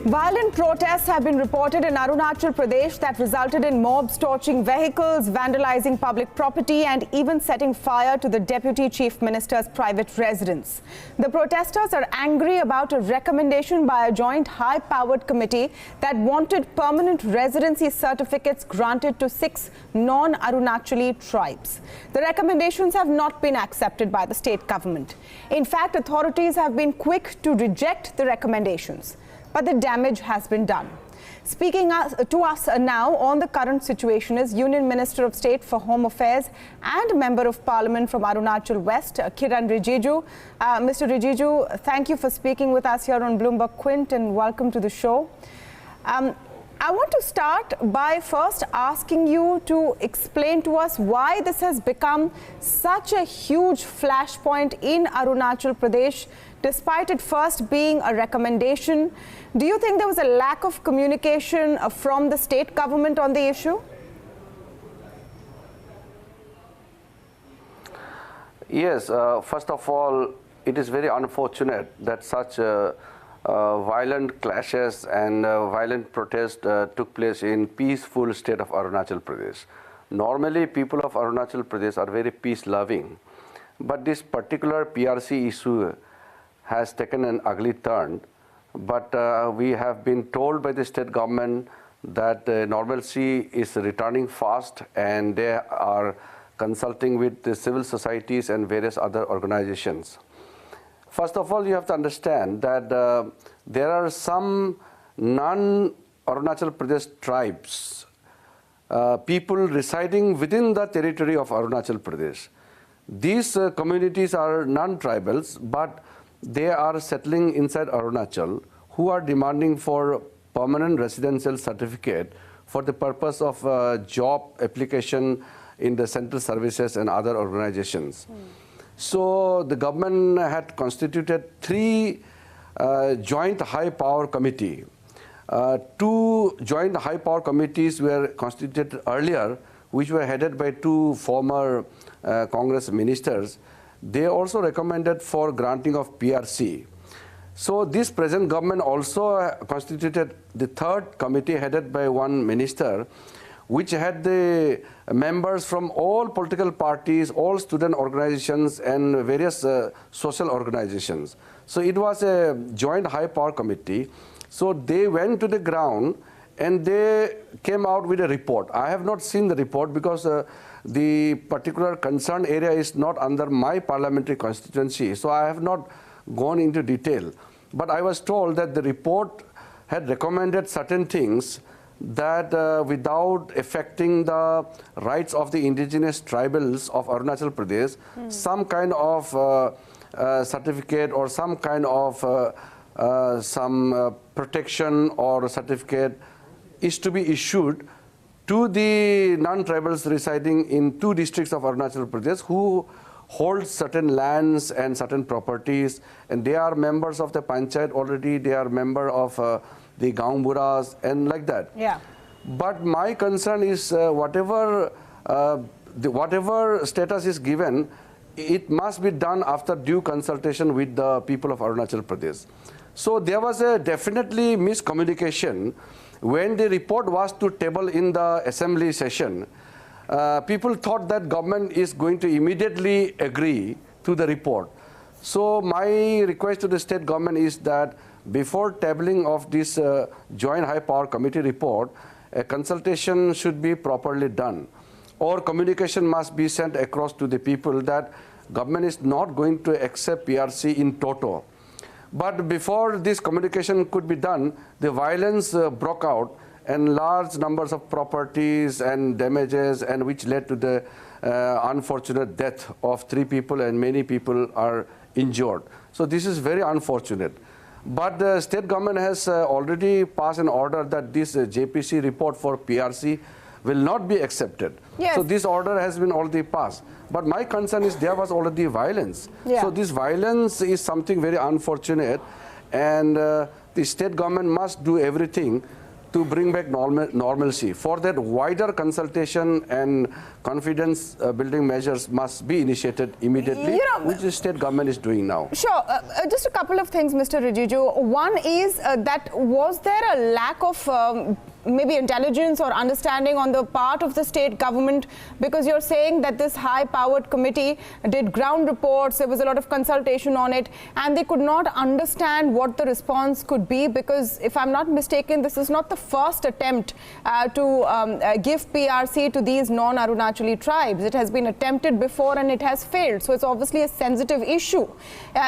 Violent protests have been reported in Arunachal Pradesh that resulted in mobs torching vehicles, vandalizing public property and even setting fire to the Deputy Chief Minister's private residence. The protesters are angry about a recommendation by a joint high-powered committee that wanted permanent residency certificates granted to 6 non-Arunachali tribes. The recommendations have not been accepted by the state government. In fact, authorities have been quick to reject the recommendations. But the damage has been done. Speaking to us now on the current situation is Union Minister of State for Home Affairs and Member of Parliament from Arunachal West, Kiren Rijiju. Mr. Rijiju, thank you for speaking with us here on Bloomberg Quint and welcome to the show. I want to start by first asking you to explain to us why this has become such a huge flashpoint in Arunachal Pradesh, despite it first being a recommendation. Do you think there was a lack of communication from the state government on the issue? Yes, first of all, it is very unfortunate that such violent clashes and violent protests took place in peaceful state of Arunachal Pradesh. Normally, people of Arunachal Pradesh are very peace-loving, but this particular PRC issue has taken an ugly turn. But we have been told by the state government that normalcy is returning fast and they are consulting with the civil societies and various other organizations. First of all, you have to understand that there are some non-Arunachal Pradesh tribes, people residing within the territory of Arunachal Pradesh. These communities are non-tribals, but they are settling inside Arunachal, who are demanding for permanent residential certificate for the purpose of job application in the central services and other organizations. So the government had constituted 3 joint high-power committee. 2 joint high-power committees were constituted earlier, which were headed by 2 former Congress ministers. They also recommended for granting of PRC. So this present government also constituted the 3rd committee headed by 1 minister, which had the members from all political parties, all student organizations and various social organizations. So it was a joint high-power committee. So they went to the ground and they came out with a report. I have not seen the report because the particular concerned area is not under my parliamentary constituency, so I have not gone into detail. But I was told that the report had recommended certain things that without affecting the rights of the indigenous tribals of Arunachal Pradesh, some kind of certificate or some kind of protection or certificate is to be issued to the non-tribals residing in 2 districts of Arunachal Pradesh who hold certain lands and certain properties, and they are members of the panchayat already, they are member of the Gaon Buras and like that. Yeah. But my concern is whatever status is given, it must be done after due consultation with the people of Arunachal Pradesh. So there was a definitely miscommunication. When the report was to table in the assembly session, people thought that government is going to immediately agree to the report. So my request to the state government is that before tabling of this joint high-power committee report, a consultation should be properly done, or communication must be sent across to the people that government is not going to accept PRC in toto. But before this communication could be done, the violence broke out and large numbers of properties and damages, and which led to the unfortunate death of 3 people and many people are injured. So this is very unfortunate. But the state government has already passed an order that this JPC report for PRC will not be accepted. Yes. So this order has been already passed. But my concern is there was already violence. Yeah. So this violence is something very unfortunate, and the state government must do everything to bring back normalcy. For that, wider consultation and confidence building measures must be initiated immediately, which the state government is doing now. Sure. Just a couple of things, Mr. Rijiju. One is that was there a lack of maybe intelligence or understanding on the part of the state government, because you're saying that this high-powered committee did ground reports, there was a lot of consultation on it, and they could not understand what the response could be, because if I'm not mistaken, this is not the first attempt to give PRC to these non-Arunachali tribes. It has been attempted before and it has failed, so it's obviously a sensitive issue.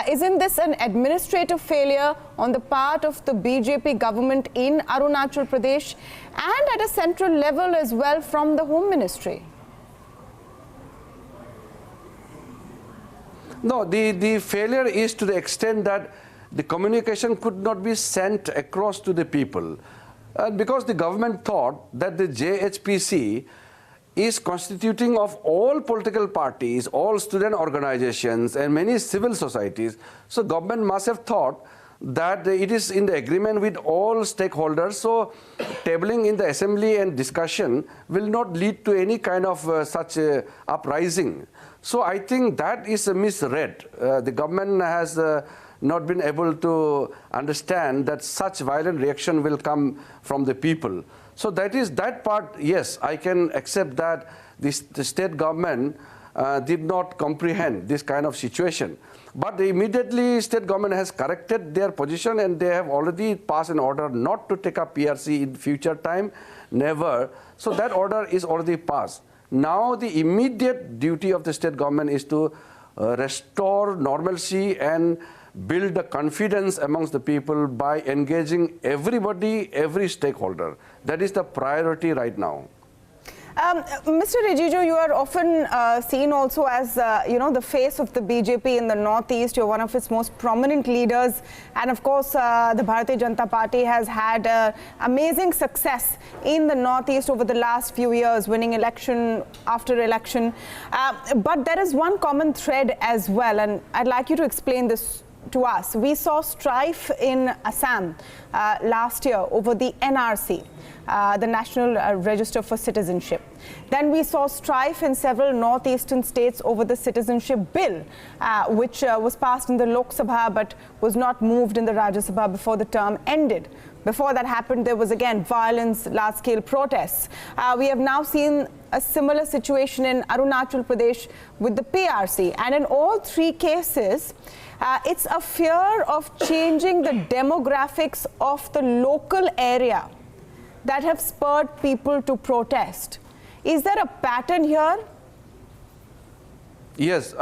Isn't this an administrative failure on the part of the BJP government in Arunachal Pradesh, and at a central level as well from the Home Ministry? No, the failure is to the extent that the communication could not be sent across to the people. Because the government thought that the JHPC is constituting of all political parties, all student organizations and many civil societies. So government must have thought that it is in the agreement with all stakeholders, so tabling in the assembly and discussion will not lead to any kind of such uprising. So I think that is a misread. The government has not been able to understand that such violent reaction will come from the people. So that part, yes, I can accept that the state government did not comprehend this kind of situation. But immediately state government has corrected their position, and they have already passed an order not to take up PRC in future time, never. So that order is already passed. Now the immediate duty of the state government is to restore normalcy and build the confidence amongst the people by engaging everybody, every stakeholder. That is the priority right now. Mr. Rijiju, you are often seen also as, the face of the BJP in the Northeast. You're one of its most prominent leaders. And of course, the Bharatiya Janata Party has had amazing success in the Northeast over the last few years, winning election after election. But there is one common thread as well, and I'd like you to explain this to us. We saw strife in Assam last year over the NRC, the National Register for Citizenship. Then we saw strife in several northeastern states over the citizenship bill, which was passed in the Lok Sabha but was not moved in the Rajya Sabha before the term ended. Before that happened, there was again violence, large-scale protests. We have now seen a similar situation in Arunachal Pradesh with the PRC. And in all three cases, it's a fear of changing the demographics of the local area that have spurred people to protest. Is there a pattern here? Yes,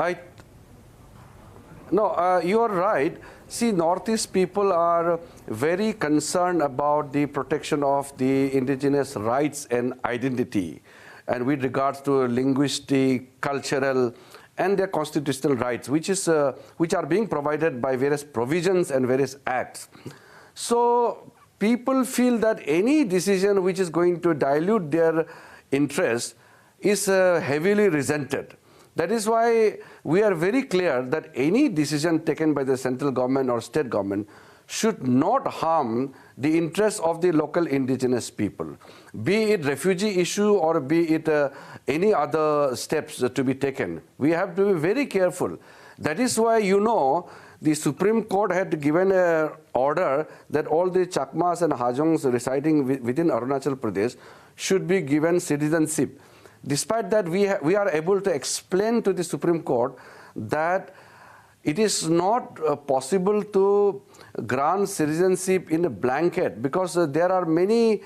you are right. See, Northeast people are very concerned about the protection of the indigenous rights and identity, and with regards to linguistic, cultural, and their constitutional rights, which are being provided by various provisions and various acts. So people feel that any decision which is going to dilute their interests is heavily resented. That is why we are very clear that any decision taken by the central government or state government should not harm the interests of the local indigenous people, be it refugee issue or be it any other steps to be taken. We have to be very careful. That is why, the Supreme Court had given an order that all the Chakmas and Hajongs residing within Arunachal Pradesh should be given citizenship. Despite that, we are able to explain to the Supreme Court that it is not possible to grant citizenship in a blanket, because there are many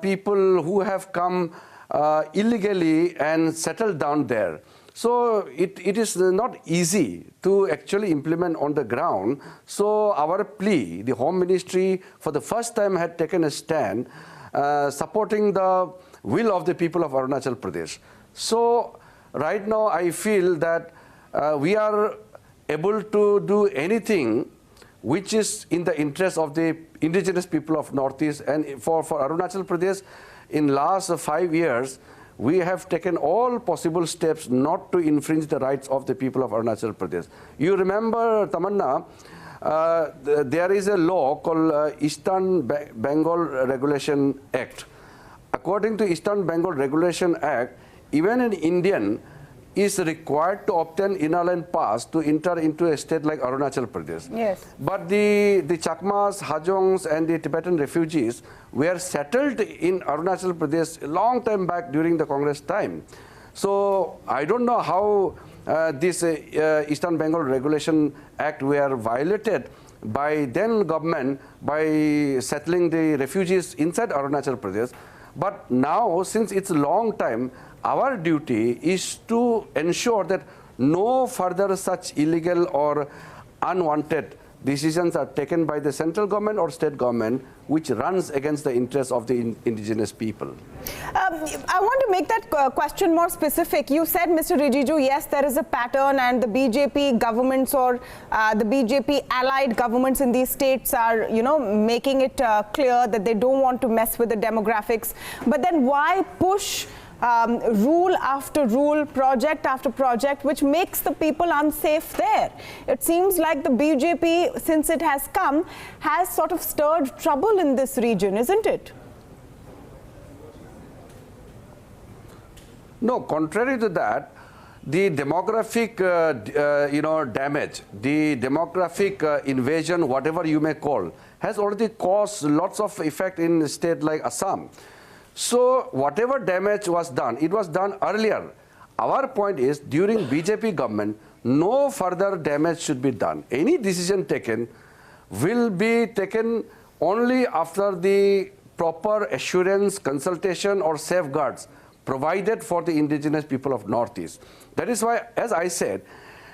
people who have come illegally and settled down there. So it is not easy to actually implement on the ground. So our plea, the Home Ministry for the first time had taken a stand supporting the will of the people of Arunachal Pradesh. So right now I feel that we are able to do anything which is in the interest of the indigenous people of Northeast. And for Arunachal Pradesh, in last 5 years, we have taken all possible steps not to infringe the rights of the people of Arunachal Pradesh. You remember, Tamanna, there is a law called Eastern Bengal Regulation Act. According to Eastern Bengal Regulation Act, even an Indian is required to obtain inner line pass to enter into a state like Arunachal Pradesh. Yes. But the Chakmas, Hajongs and the Tibetan refugees were settled in Arunachal Pradesh a long time back during the Congress time. So I don't know how this Eastern Bengal Regulation Act were violated by then government by settling the refugees inside Arunachal Pradesh. But now, since it's a long time, our duty is to ensure that no further such illegal or unwanted decisions are taken by the central government or state government which runs against the interests of the indigenous people. I want to make that question more specific. You said, Mr. Rijiju, yes, there is a pattern and the BJP governments or the BJP allied governments in these states are, making it clear that they don't want to mess with the demographics. But then why push rule after rule, project after project, which makes the people unsafe there? It seems like the BJP, since it has come, has sort of stirred trouble in this region, isn't it? No, contrary to that, the demographic, damage, the demographic invasion, whatever you may call, has already caused lots of effect in a state like Assam. So whatever damage was done, it was done earlier. Our point is, during BJP government, no further damage should be done. Any decision taken will be taken only after the proper assurance, consultation or safeguards provided for the indigenous people of Northeast. That is why, as I said,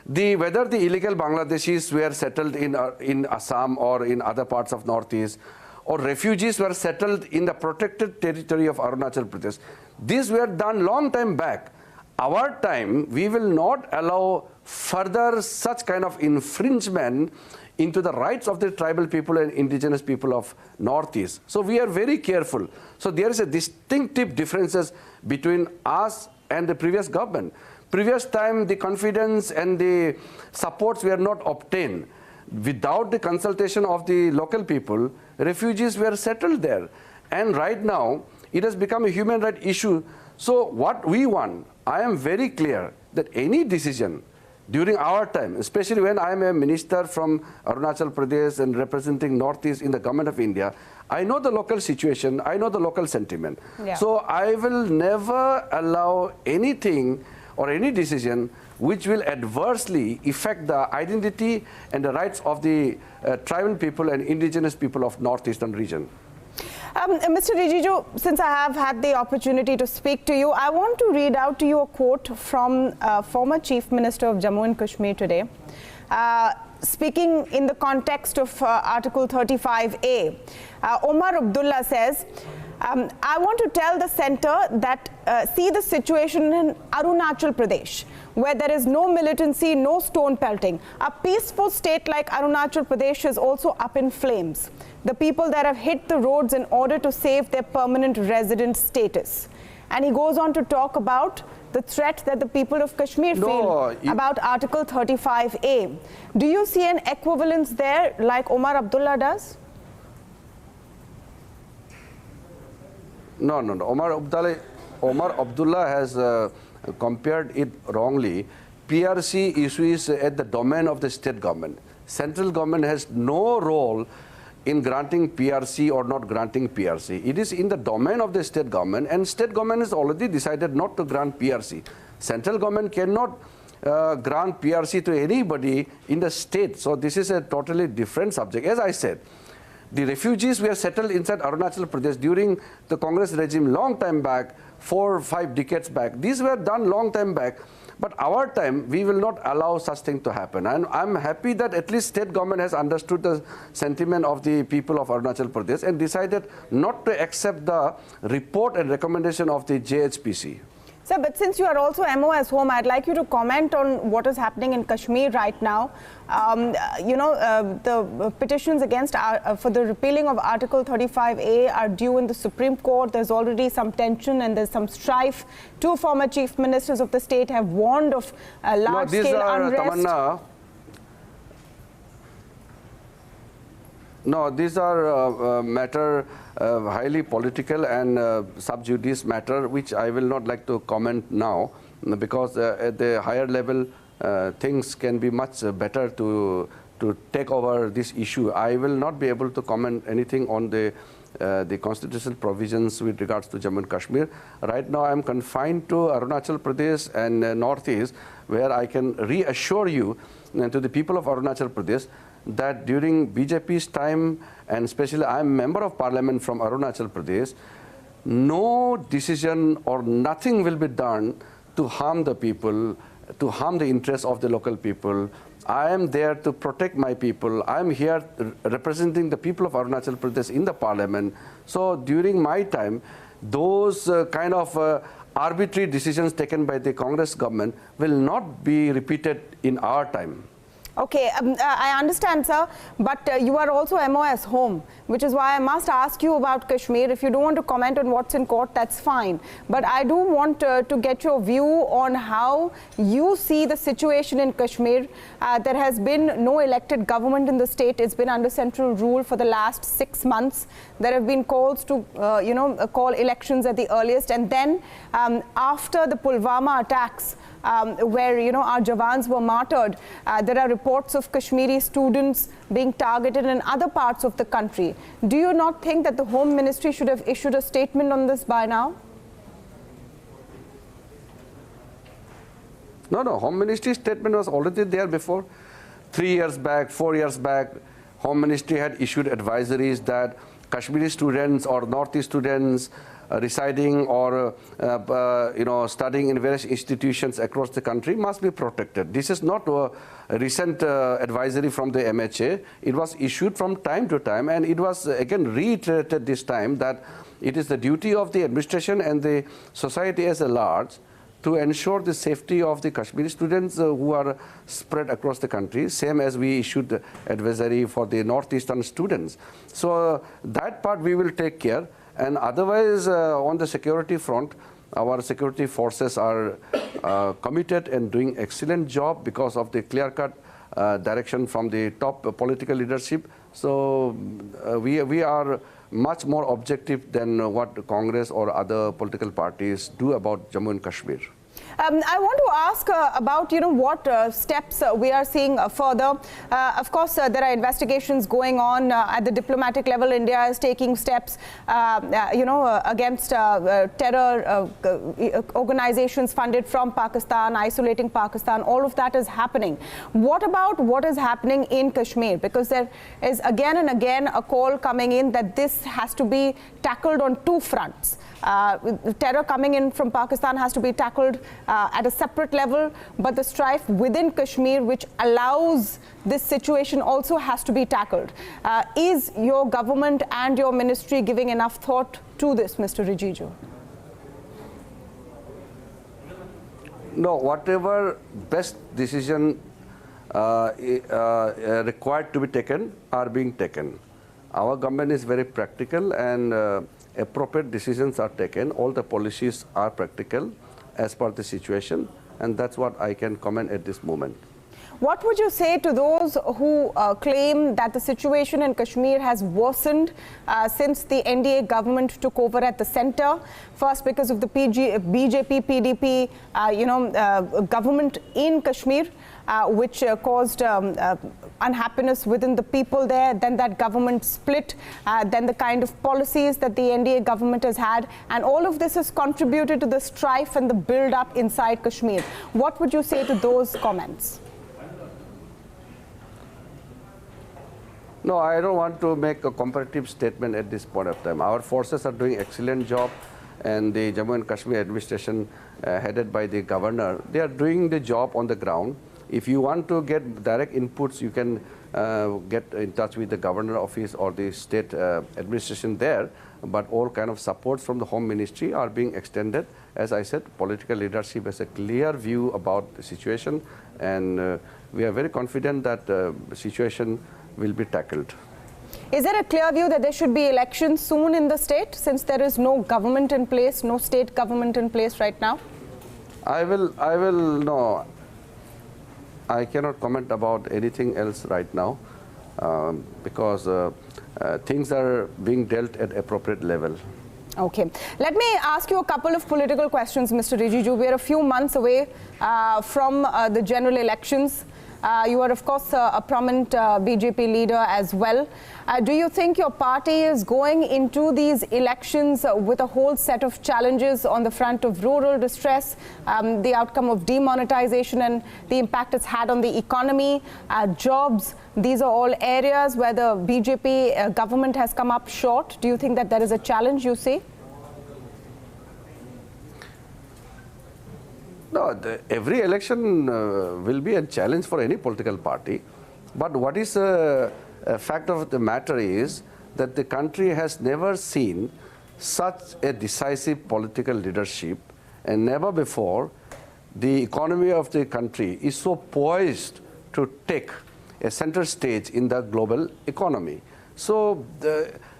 whether the illegal Bangladeshis were settled in Assam or in other parts of Northeast, or refugees were settled in the protected territory of Arunachal Pradesh, these were done long time back. Our time, we will not allow further such kind of infringement into the rights of the tribal people and indigenous people of Northeast. So we are very careful. So there is a distinctive differences between us and the previous government. Previous time, the confidence and the supports were not obtained. Without the consultation of the local people, refugees were settled there. And right now, it has become a human rights issue. So what we want, I am very clear that any decision during our time, especially when I am a minister from Arunachal Pradesh and representing Northeast in the government of India, I know the local situation, I know the local sentiment. Yeah. So I will never allow anything or any decision which will adversely affect the identity and the rights of the tribal people and indigenous people of Northeastern region. Mr. Rijiju, since I have had the opportunity to speak to you, I want to read out to you a quote from former Chief Minister of Jammu and Kashmir today, speaking in the context of Article 35A. Omar Abdullah says, I want to tell the centre that see the situation in Arunachal Pradesh, where there is no militancy, no stone pelting. A peaceful state like Arunachal Pradesh is also up in flames. The people there have hit the roads in order to save their permanent resident status. And he goes on to talk about the threat that the people of Kashmir feel about Article 35A. Do you see an equivalence there like Omar Abdullah does? No. Omar Abdullah has compared it wrongly. PRC issue is at the domain of the state government. Central government has no role in granting PRC or not granting PRC. It is in the domain of the state government, and state government has already decided not to grant PRC. Central government cannot grant PRC to anybody in the state. So this is a totally different subject. As I said, the refugees were settled inside Arunachal Pradesh during the Congress regime long time back, 4 or 5 decades back. These were done long time back. But our time, we will not allow such thing to happen. And I'm happy that at least state government has understood the sentiment of the people of Arunachal Pradesh and decided not to accept the report and recommendation of the JHPC. Sir, but since you are also MOS home, I'd like you to comment on what is happening in Kashmir right now. The petitions against for the repealing of Article 35A are due in the Supreme Court. There's already some tension and there's some strife. 2 former chief ministers of the state have warned of large-scale unrest. No, these are matter highly political and sub judice matter, which I will not like to comment now, because at the higher level, things can be much better to take over this issue. I will not be able to comment anything on the constitutional provisions with regards to Jammu and Kashmir. Right now, I am confined to Arunachal Pradesh and Northeast, where I can reassure you to the people of Arunachal Pradesh that during BJP's time, and especially I am a member of parliament from Arunachal Pradesh, no decision or nothing will be done to harm the people, to harm the interests of the local people. I am there to protect my people. I am here representing the people of Arunachal Pradesh in the parliament. So during my time, those kind of arbitrary decisions taken by the Congress government will not be repeated in our time. Okay, I understand, sir, but you are also MOS home, which is why I must ask you about Kashmir. If you don't want to comment on what's in court, that's fine. But I do want to get your view on how you see the situation in Kashmir. There has been no elected government in the state. It's been under central rule for the last 6 months. There have been calls to, call elections at the earliest. And then after the Pulwama attacks, where our Jawans were martyred, there are reports of Kashmiri students being targeted in other parts of the country. Do you not think that the Home Ministry should have issued a statement on this by now? No, Home Ministry statement was already there before. 3 years back, 4 years back, Home Ministry had issued advisories that Kashmiri students or Northeast students residing or studying in various institutions across the country must be protected. This is not a recent advisory from the MHA. It was issued from time to time, and it was again reiterated this time that it is the duty of the administration and the society as a large to ensure the safety of the Kashmiri students who are spread across the country, same as we issued the advisory for the Northeastern students. So that part we will take care. And otherwise, on the security front, our security forces are committed and doing excellent job because of the clear-cut direction from the top political leadership. So we are much more objective than what Congress or other political parties do about Jammu and Kashmir. I want to ask about, what steps we are seeing further. Of course, there are investigations going on at the diplomatic level. India is taking steps, against terror organizations funded from Pakistan, isolating Pakistan. All of that is happening. What about what is happening in Kashmir? Because there is again and again a call coming in that this has to be tackled on two fronts. Terror coming in from Pakistan has to be tackled at a separate level, but the strife within Kashmir, which allows this situation, also has to be tackled. Is your government and your ministry giving enough thought to this, Mr. Rijiju? No, whatever best decision required to be taken are being taken. Our government is very practical, and appropriate decisions are taken. All the policies are practical as per the situation, and that's what I can comment at this moment. What would you say to those who claim that the situation in Kashmir has worsened since the NDA government took over at the center? First, because of the BJP, PDP, government in Kashmir, which caused unhappiness within the people there. Then that government split. Then the kind of policies that the NDA government has had, and all of this has contributed to the strife and the build-up inside Kashmir. What would you say to those comments? No, I don't want to make a comparative statement at this point of time. Our forces are doing excellent job, and the Jammu and Kashmir administration headed by the governor, they are doing the job on the ground. If you want to get direct inputs, you can get in touch with the governor office or the state administration there. But all kind of supports from the Home Ministry are being extended. As I said, political leadership has a clear view about the situation, and we are very confident that the situation will be tackled. Is there a clear view that there should be elections soon in the state, since there is no government in place, no state government in place right now? No. I cannot comment about anything else right now. because things are being dealt at appropriate level. Okay. Let me ask you a couple of political questions, Mr. Rijiju. We are a few months away from the general elections. You are, of course, a prominent BJP leader as well. Do you think your party is going into these elections with a whole set of challenges on the front of rural distress, the outcome of demonetization and the impact it's had on the economy, jobs? These are all areas where the BJP government has come up short. Do you think that there is a challenge, you see? No, every election will be a challenge for any political party. But what is a fact of the matter is that the country has never seen such a decisive political leadership, and never before the economy of the country is so poised to take a center stage in the global economy. So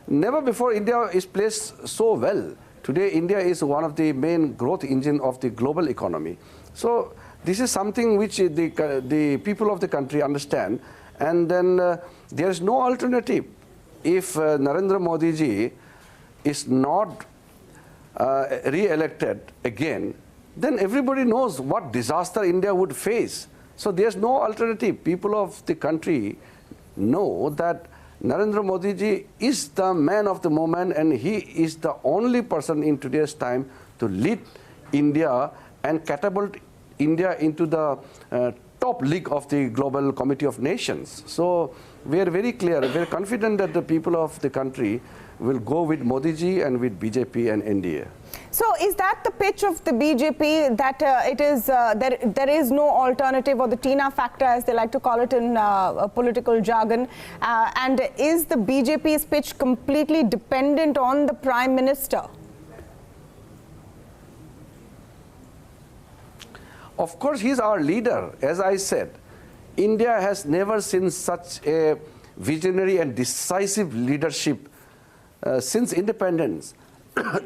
never before India is placed so well. Today, India is one of the main growth engine of the global economy. So this is something which the people of the country understand. And then there is no alternative. If Narendra Modi ji is not re-elected again, then everybody knows what disaster India would face. So there's no alternative. People of the country know that Narendra Modi ji is the man of the moment, and he is the only person in today's time to lead India and catapult India into the top league of the Global Committee of Nations. So we are very clear, very confident that the people of the country will go with Modi ji and with BJP and NDA. So is that the pitch of the BJP, that there is no alternative, or the Tina factor as they like to call it in political jargon, and is the BJP's pitch completely dependent on the Prime Minister? Of course, he's our leader. As I said, India has never seen such a visionary and decisive leadership since independence.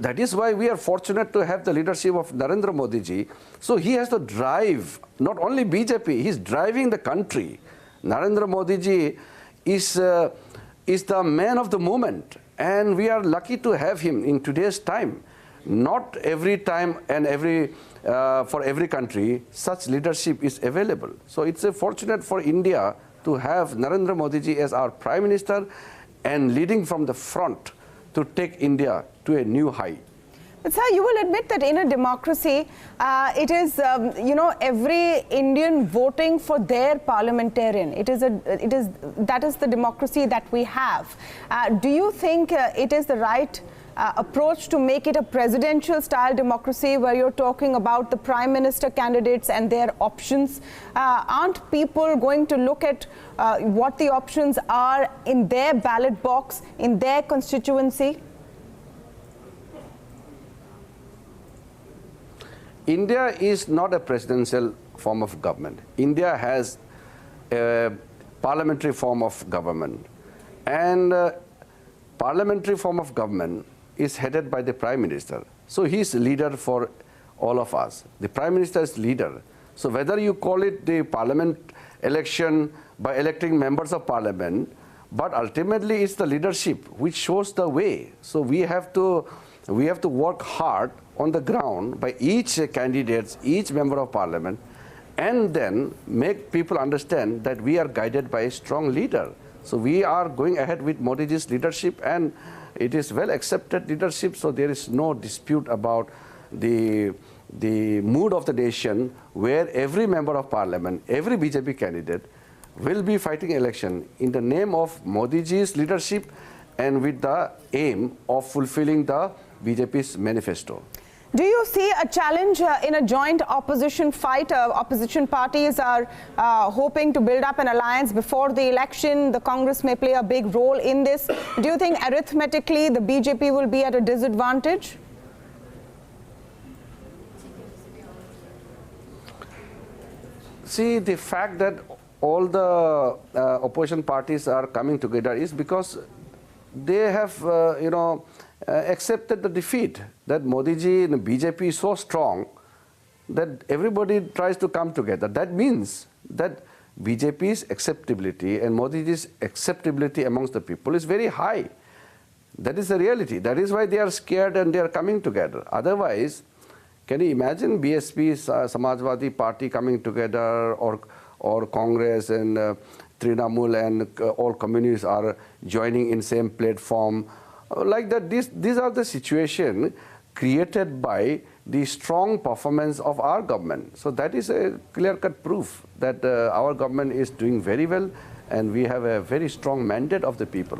That is why we are fortunate to have the leadership of Narendra Modi ji. So he has to drive, not only BJP, he's driving the country. Narendra Modi ji is the man of the moment, and we are lucky to have him in today's time. Not every time and for every country such leadership is available. So it's fortunate for India to have Narendra Modi ji as our Prime Minister and leading from the front to take India to a new height. But sir, you will admit that in a democracy, it is, every Indian voting for their parliamentarian. That is the democracy that we have. Do you think it is the right approach to make it a presidential style democracy where you're talking about the Prime Minister candidates and their options? Aren't people going to look at what the options are in their ballot box, in their constituency? India is not a presidential form of government. India has a parliamentary form of government. And parliamentary form of government is headed by the Prime Minister. So he is leader for all of us. The Prime Minister is leader. So whether you call it the parliament election by electing members of parliament, but ultimately it's the leadership which shows the way. So we have to work hard on the ground by each candidate, each member of parliament, and then make people understand that we are guided by a strong leader. So we are going ahead with Modi ji's leadership, and it is well accepted leadership, so there is no dispute about the mood of the nation, where every member of parliament, every BJP candidate will be fighting election in the name of Modi ji's leadership and with the aim of fulfilling the BJP's manifesto. Do you see a challenge in a joint opposition fight? Opposition parties are hoping to build up an alliance before the election. The Congress may play a big role in this. Do you think arithmetically the BJP will be at a disadvantage? See, the fact that all the opposition parties are coming together is because they have, accepted the defeat, that Modi ji and BJP is so strong that everybody tries to come together. That means that BJP's acceptability and Modi's acceptability amongst the people is very high. That is the reality. That is why they are scared and they are coming together. Otherwise, can you imagine BSP, Samajwadi Party coming together, or Congress and Trinamool and all communists are joining in same platform? Like that, these are the situation created by the strong performance of our government. So that is a clear-cut proof that our government is doing very well and we have a very strong mandate of the people.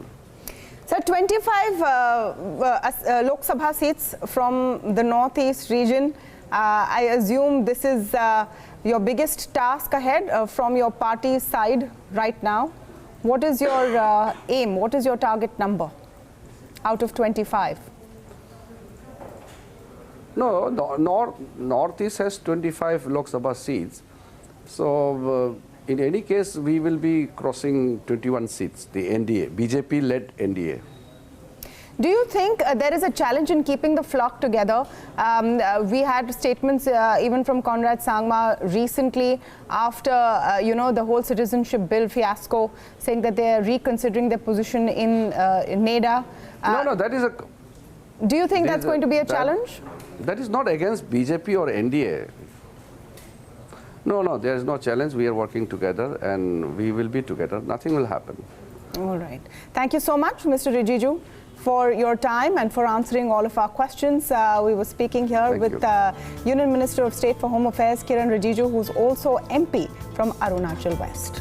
So 25 Lok Sabha seats from the northeast region. I assume this is your biggest task ahead from your party's side right now. What is your aim? What is your target number out of 25? No, Northeast has 25 Lok Sabha seats. So in any case, we will be crossing 21 seats, the NDA, BJP-led NDA. Do you think there is a challenge in keeping the flock together? We had statements even from Conrad Sangma recently after, the whole citizenship bill fiasco, saying that they are reconsidering their position in NEDA. No, that is a... Do you think that's going to be a challenge? That is not against BJP or NDA. No, there is no challenge. We are working together and we will be together. Nothing will happen. All right. Thank you so much, Mr. Rijiju, for your time and for answering all of our questions. We were speaking here with Union Minister of State for Home Affairs, Kiren Rijiju, who's also MP from Arunachal West.